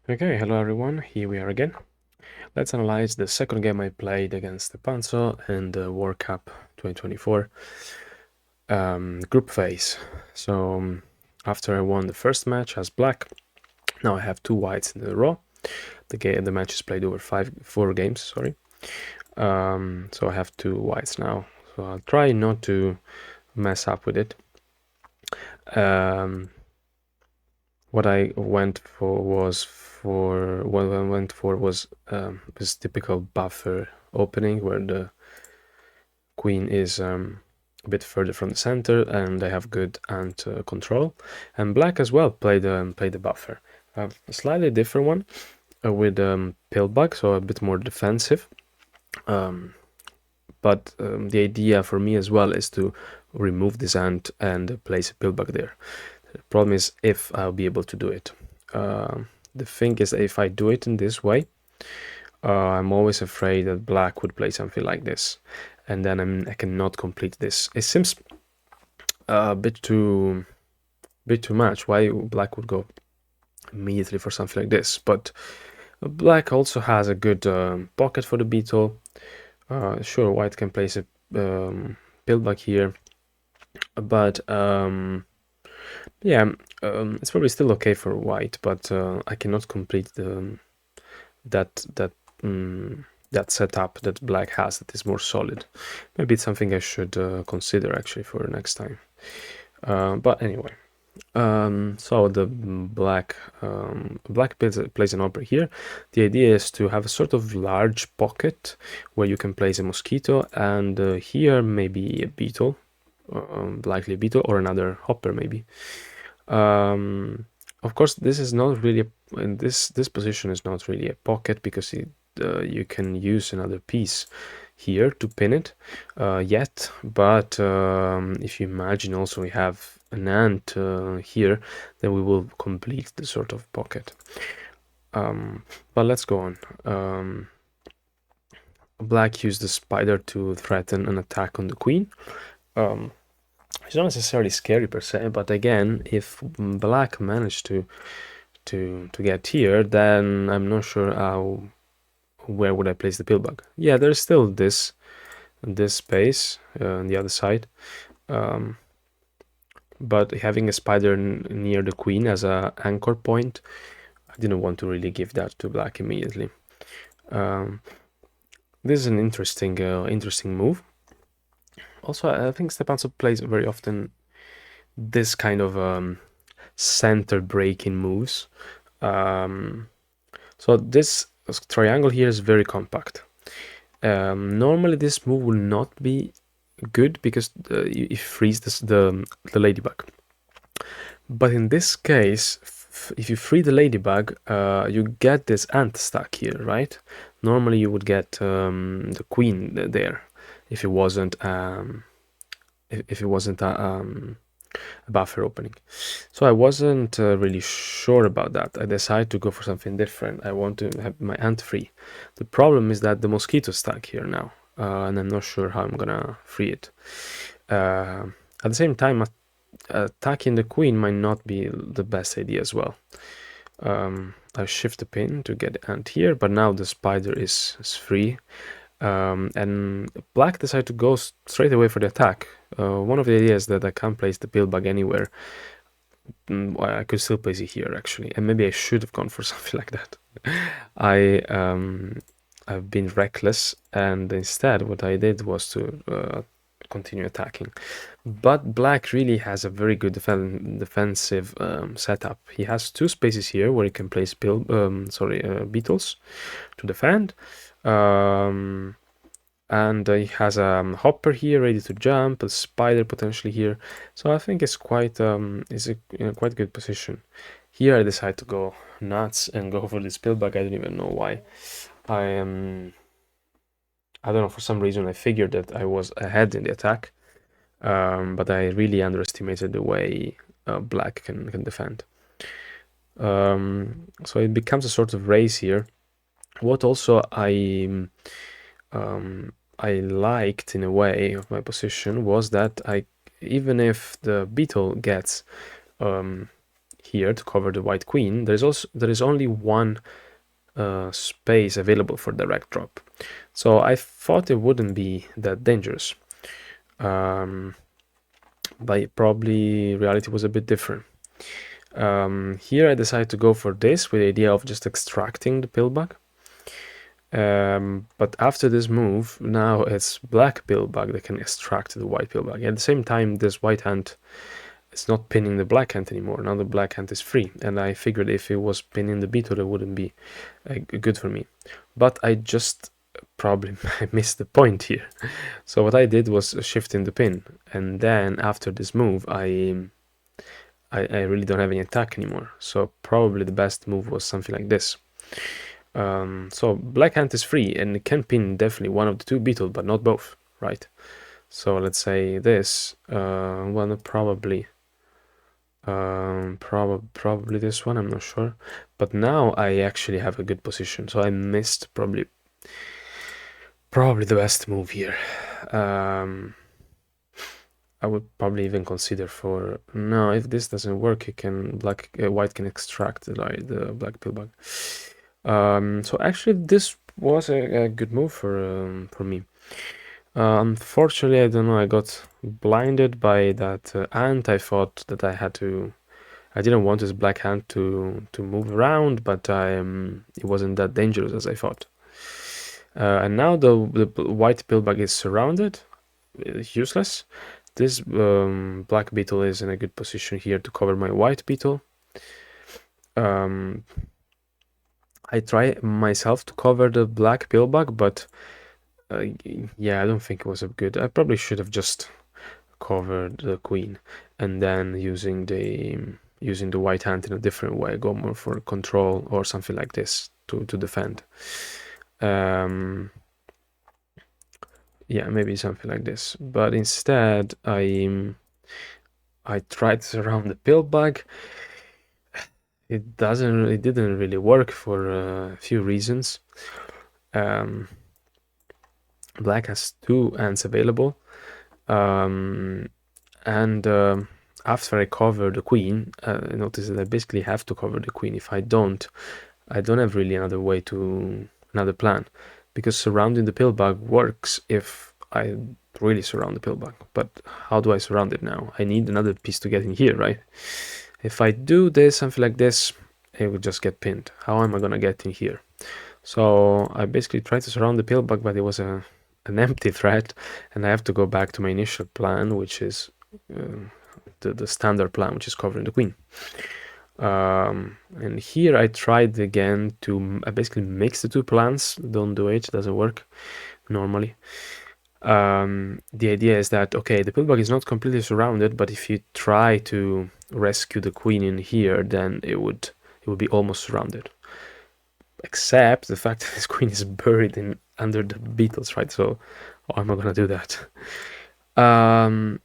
Okay, hello everyone, here we are again. Let's analyze the second game I played against Stepanzo in the World Cup 2024 group phase. So after I won the first match as black, now I have two whites in a row. The match is played over four games, sorry. So I have two whites now. So I'll try not to mess up with it. What I went for was this typical buffer opening where the queen is a bit further from the center and they have good ant control. And black as well played the buffer. A slightly different one with PILLBUG, so a bit more defensive. But the idea for me as well is to remove this ant and place a PILLBUG there. The problem is if I'll be able to do it. The thing is that if I do it in this way, I'm always afraid that black would play something like this, and then I cannot complete this. It seems a bit too much. Why black would go immediately for something like this? But black also has a good pocket for the beetle. Sure, white can place a PILLBUG here, but yeah, it's probably still okay for white, but I cannot complete that setup that black has that is more solid. Maybe it's something I should consider actually for next time. But anyway, so the black plays an opera here. The idea is to have a sort of large pocket where you can place a mosquito, and here maybe a beetle, likely a beetle or another hopper maybe. Of course, this is not really this position is not really a pocket because you can use another piece here to pin it yet. But if you imagine also we have an ant here, then we will complete the sort of pocket. But let's go on. Black used the spider to threaten an attack on the queen. It's not necessarily scary per se, but again, if black managed to get here, then I'm not sure where would I place the PILLBUG. Yeah, there's still this space on the other side, but having a spider near the queen as a anchor point, I didn't want to really give that to black immediately. This is an interesting move. Also, I think Stepanzo plays very often this kind of center breaking moves. So this triangle here is very compact. Normally this move will not be good because it frees the ladybug. But in this case, if you free the ladybug, you get this ant stuck here, right? Normally you would get the queen there if it wasn't a buffer opening. So I wasn't really sure about that. I decided to go for something different. I want to have my ant free. The problem is that the mosquito is stuck here now, and I'm not sure how I'm gonna free it. At the same time, attacking the queen might not be the best idea as well. I shift the pin to get the ant here, but now the spider is free. And black decided to go straight away for the attack. One of the ideas that I can't place the PILLBUG anywhere. I could still place it here actually, and maybe I should have gone for something like that. I've been reckless, and instead what I did was to continue attacking. But black really has a very good defensive setup. He has two spaces here where he can place beetles to defend. And he has a hopper here ready to jump, a spider potentially here. So I think it's quite in a quite good position. Here I decide to go nuts and go for this PILLBUG. I don't even know why. I don't know, for some reason I figured that I was ahead in the attack, but I really underestimated the way black can defend. So it becomes a sort of race here. What also I liked in a way of my position was that even if the beetle gets here to cover the white queen, there is only one space available for direct drop. So I thought it wouldn't be that dangerous. But probably reality was a bit different. Here I decided to go for this with the idea of just extracting the PILLBUG. But after this move, now it's black PILLBUG that can extract the white PILLBUG. At the same time, this white ant is not pinning the black ant anymore. Now the black ant is free, and I figured if it was pinning the beetle, it wouldn't be good for me. But I just probably missed the point here. So what I did was shifting the pin, and then after this move, I really don't have any attack anymore. So probably the best move was something like this. So black ant is free and it can pin definitely one of the two beetles, but not both, right? So let's say this, well, probably this one, I'm not sure. But now I actually have a good position, so I missed probably the best move here. I would probably even consider for no. If this doesn't work, it can white can extract the black PILLBUG. So actually, this was a good move for me. Unfortunately, I don't know. I got blinded by that ant. I thought that I didn't want this black ant to move around, but it wasn't that dangerous as I thought. And now the white PILLBUG is surrounded. It's useless. This black beetle is in a good position here to cover my white beetle. I try myself to cover the black PILLBUG, but yeah, I don't think it was good. I probably should have just covered the queen and then using the white ant in a different way, go more for control or something like this to defend. Yeah, maybe something like this. But instead, I tried to surround the PILLBUG. It didn't really work for a few reasons. Black has two ants available, and after I cover the queen, I noticed that I basically have to cover the queen. If I don't have really another plan, because surrounding the PILLBUG works if I really surround the PILLBUG. But how do I surround it now? I need another piece to get in here, right? If I do this, something like this, it would just get pinned. How am I gonna get in here? So I basically tried to surround the PILLBUG, but it was an empty threat, and I have to go back to my initial plan, which is the standard plan, which is covering the queen. And here I tried again to basically mix the two plans. Don't do it doesn't work normally. The idea is that, okay, the PILLBUG is not completely surrounded, but if you try to rescue the queen in here, then it would be almost surrounded, except the fact that this queen is buried under the beetles, right? So how am I gonna do that? I'm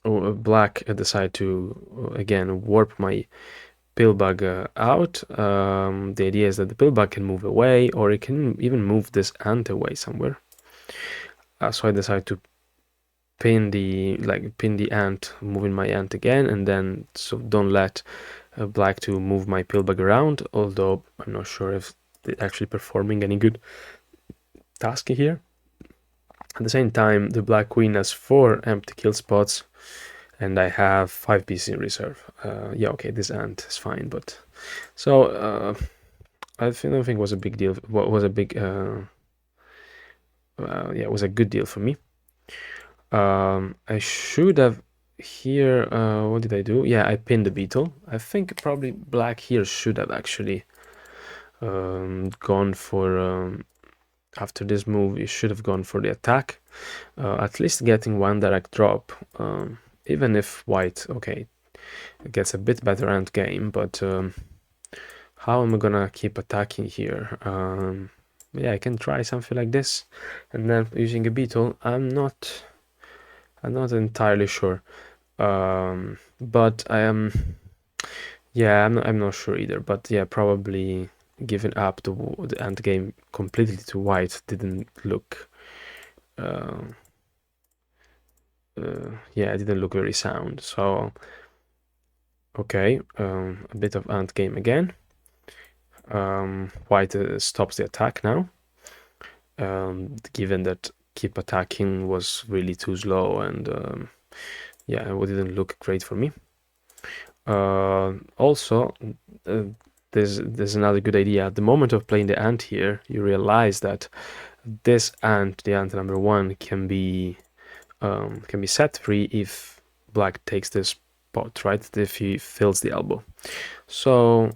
black decide to again warp my PILLBUG out. The idea is that the PILLBUG can move away, or it can even move this ant away somewhere. So I decide to pin the ant, moving my ant again, and then so don't let black to move my PILLBUG around. Although I'm not sure if it's actually performing any good task here. At the same time, the black queen has 4 empty kill spots, and I have 5 pieces in reserve. Yeah, okay, this ant is fine, but so I don't think it was a big deal. What was a big yeah, it was a good deal for me. I should have here. What did I do? Yeah, I pinned the beetle. I think probably black here should have actually gone for. After this move, you should have gone for the attack, at least getting one direct drop. Even if white, okay, gets a bit better end game, but how am I gonna keep attacking here? Yeah, I can try something like this, and then using a beetle. I'm not entirely sure, but I am. Yeah, I'm not sure either. But yeah, probably giving up the end game completely to white didn't look yeah, it didn't look very sound. So okay, a bit of ant game again. White stops the attack now, given that keep attacking was really too slow, and yeah, it didn't look great for me. Also, there's another good idea. At the moment of playing the ant here, you realize that this ant, the ant number 1, can be set free if black takes this spot, right? If he fills the elbow. So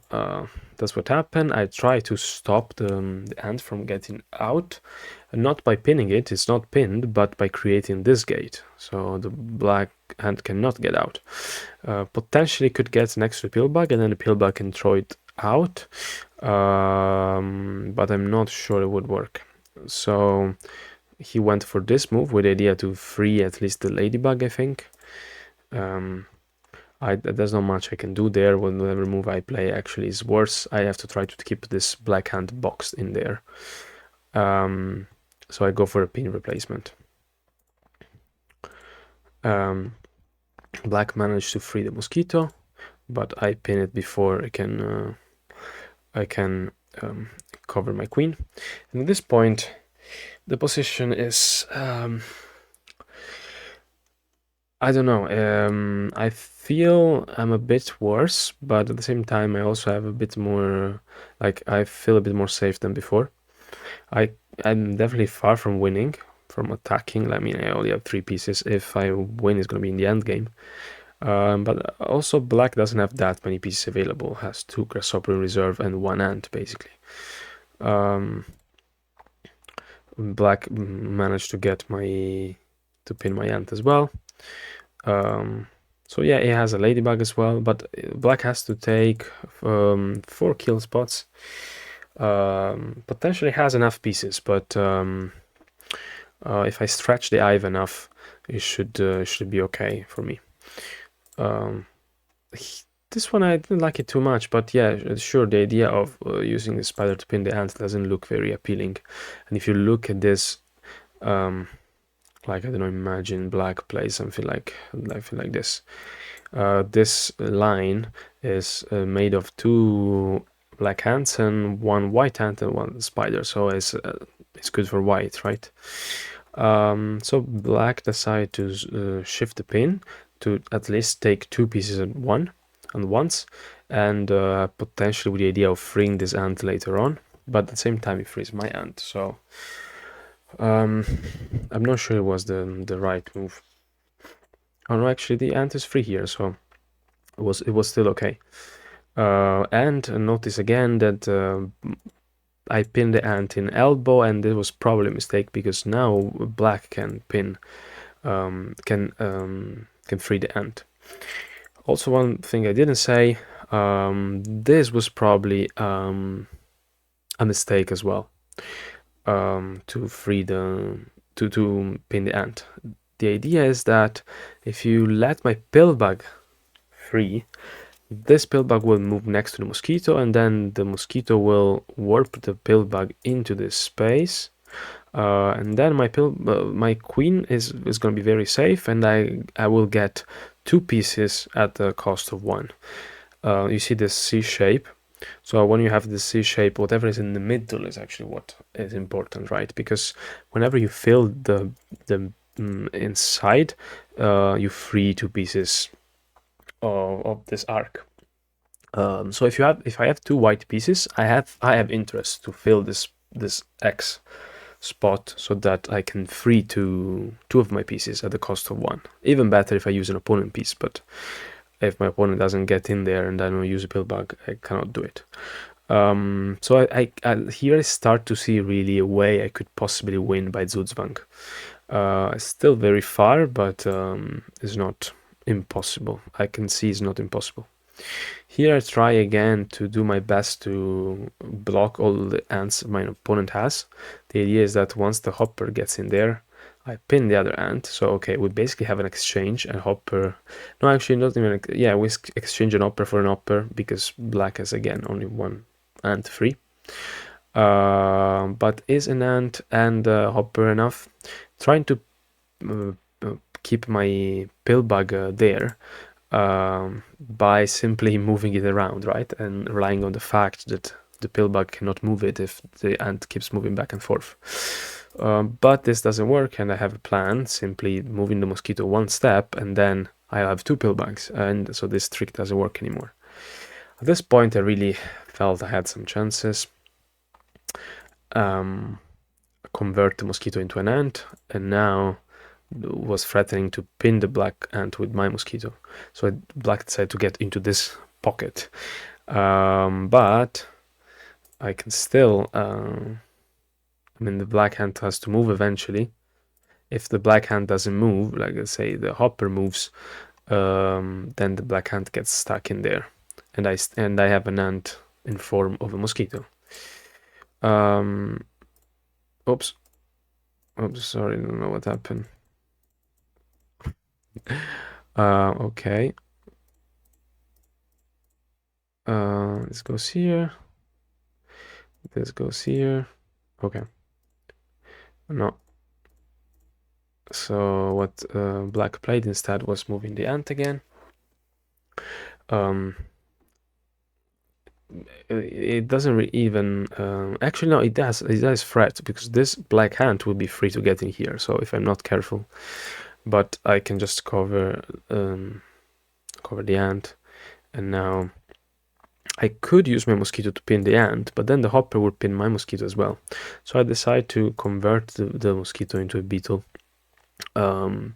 that's what happened. I try to stop the ant from getting out, not by pinning it, it's not pinned, but by creating this gate. So the black ant cannot get out. Potentially could get next to the PILLBUG, and then the PILLBUG can throw it out, but I'm not sure it would work. So he went for this move with the idea to free at least the ladybug, I think. There's not much I can do there. Whatever move I play actually is worse. I have to try to keep this black hand boxed in there. So I go for a pin replacement. Black managed to free the mosquito, but I pin it before I can cover my queen. And at this point, the position is I don't know. I feel I'm a bit worse, but at the same time, I also have a bit more, like, I feel a bit more safe than before. I'm definitely far from winning, from attacking. I mean, I only have 3 pieces. If I win, it's going to be in the end game. But also, black doesn't have that many pieces available. Has 2 grasshopper in reserve and 1 ant, basically. Black managed to get to pin my ant as well. So yeah, it has a ladybug as well, but black has to take 4 kill spots. Potentially has enough pieces, but if I stretch the hive enough, it should be okay for me. This one I didn't like it too much, but yeah, sure, the idea of using the spider to pin the ant doesn't look very appealing. And if you look at this, like, I don't know, imagine black plays something like this. This line is made of 2 black ants and 1 white ant and 1 spider, so it's good for white, right? So black decide to shift the pin to at least take 2 pieces at once, and potentially with the idea of freeing this ant later on, but at the same time it frees my ant. So I'm not sure it was the right move. Oh no, actually the ant is free here, so it was still okay. And notice again that I pinned the ant in elbow, and it was probably a mistake because now black can pin, can free the ant. Also, one thing I didn't say, this was probably a mistake as well, to free to pin the ant. The idea is that if you let my PILLBUG free, this PILLBUG will move next to the mosquito, and then the mosquito will warp the PILLBUG into this space, and then my queen is going to be very safe, and I will get 2 pieces at the cost of 1. You see this C shape. So when you have the C shape, whatever is in the middle is actually what is important, right? Because whenever you fill the inside, you free 2 pieces of this arc. So if I have 2 white pieces, I have interest to fill this X spot so that I can free 2 of my pieces at the cost of 1. Even better if I use an opponent piece, but if my opponent doesn't get in there and I don't use a PILLBUG, I cannot do it. So here I start to see really a way I could possibly win by Zugzwang. Still very far, but it's not impossible. I can see it's not impossible. Here I try again to do my best to block all the ants my opponent has. The idea is that once the hopper gets in there, I pin the other ant. So okay, we basically have an exchange, and hopper, no, actually not even, yeah, we exchange an hopper for an hopper because black has again only 1 ant free. But is an ant and hopper enough? Trying to keep my PILLBUG there by simply moving it around, right? And relying on the fact that the PILLBUG cannot move it if the ant keeps moving back and forth. But this doesn't work, and I have a plan, simply moving the mosquito one step, and then I have 2 PILLBUGs, and so this trick doesn't work anymore. At this point, I really felt I had some chances. Convert the mosquito into an ant, and now was threatening to pin the black ant with my mosquito. So black decided to get into this pocket. But I can still, I mean, the black ant has to move eventually. If the black ant doesn't move, like let's say the hopper moves, then the black ant gets stuck in there. And I have an ant in form of a mosquito. Oops, sorry, I don't know what happened. Okay. This goes here. This goes here. Okay. No. So what black played instead was moving the ant again. It doesn't even actually no, it does threat, because this black ant will be free to get in here. So if I'm not careful, but I can just cover the ant, and now I could use my mosquito to pin the ant, but then the hopper would pin my mosquito as well. So I decided to convert the mosquito into a beetle. Well,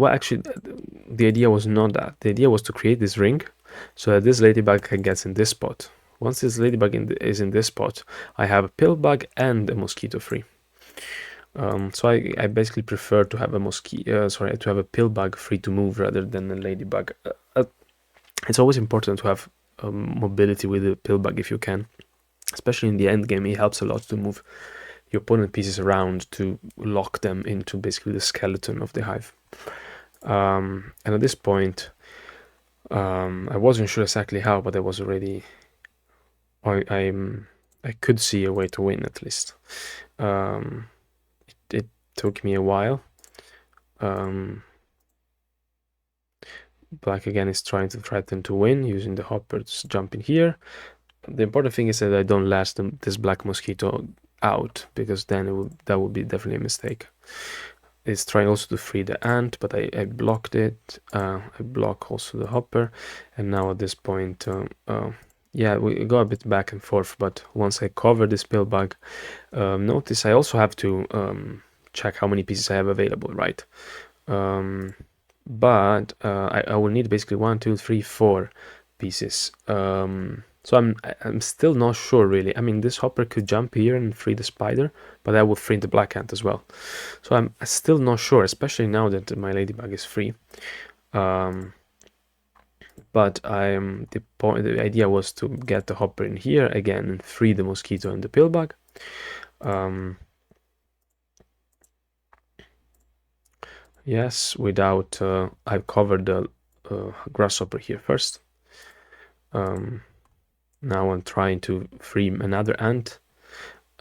actually, the idea was not that. The idea was to create this ring so that this ladybug can get in this spot. Once this ladybug is in this spot, I have a PILLBUG and a mosquito free. So I basically prefer to have a to have a PILLBUG free to move rather than a ladybug. It's always important to have mobility with the PILLBUG if you can, especially in the end game. It helps a lot to move your opponent pieces around to lock them into basically the skeleton of the hive. And at this point, I wasn't sure exactly how, but I was already. I could see a way to win at least. It took me a while. Black again is trying to threaten to win using the hopper to jump in here. The important thing is that I don't last this black mosquito out, because then that would be definitely a mistake. It's trying also to free the ant, but I blocked it. I block also the hopper, and now at this point, yeah, we go a bit back and forth. But once I cover this PILLBUG, notice I also have to check how many pieces I have available, right? But I will need basically 1, 2, 3, 4 pieces. So I'm still not sure really. I mean, this hopper could jump here and free the spider, but that would free the black ant as well. So I'm still not sure, especially now that my ladybug is free. But the idea was to get the hopper in here again and free the mosquito and the PILLBUG. Yes, without I've covered the grasshopper here first. Now I'm trying to free another ant,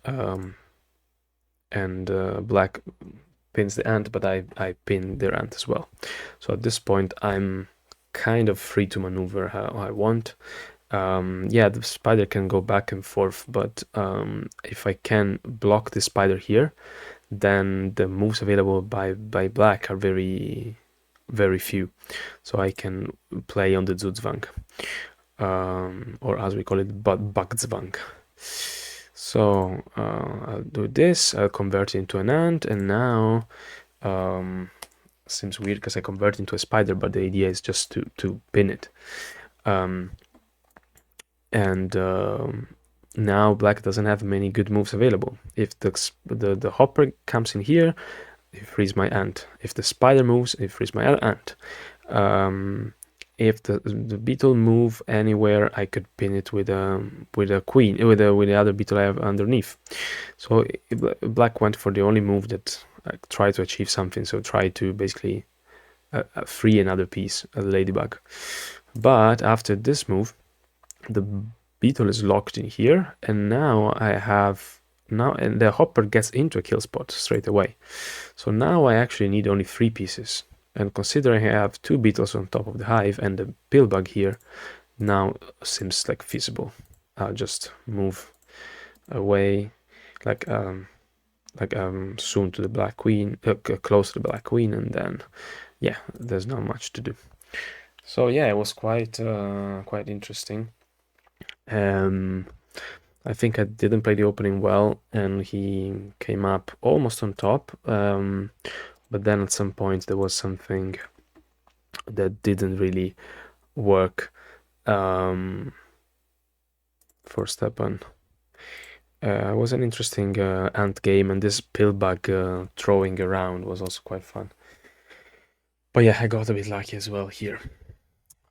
and black pins the ant, but I pin their ant as well. So at this point I'm kind of free to maneuver how I want. Yeah, the spider can go back and forth, but if I can block the spider here, then the moves available by black are very, very few. So I can play on the Zugzwang, or as we call it, Bagzwang. So I'll do this, I'll convert it into an ant, and now seems weird because I convert into a spider, but the idea is just to pin it. Now black doesn't have many good moves available. If the hopper comes in here, it frees my ant. If the spider moves, it frees my ant. If the beetle move anywhere, I could pin it with a queen, with the other beetle I have underneath. So black went for the only move that tried to achieve something. So try to basically free another piece, a ladybug. But after this move, the beetle is locked in here, and now I have now, and the hopper gets into a kill spot straight away. So now I actually need only 3 pieces. And considering I have 2 beetles on top of the hive and the PILLBUG here, now seems like feasible. I'll just move away, like soon to the Black Queen, close to the Black Queen, and then yeah, there's not much to do. So yeah, it was quite interesting. I think I didn't play the opening well, and he came up almost on top. But then at some point there was something that didn't really work for Stepan. It was an interesting ant game, and this PILLBUG throwing around was also quite fun. But yeah, I got a bit lucky as well here.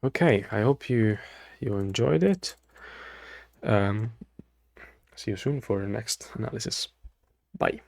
Okay, I hope you enjoyed it. See you soon for the next analysis. Bye.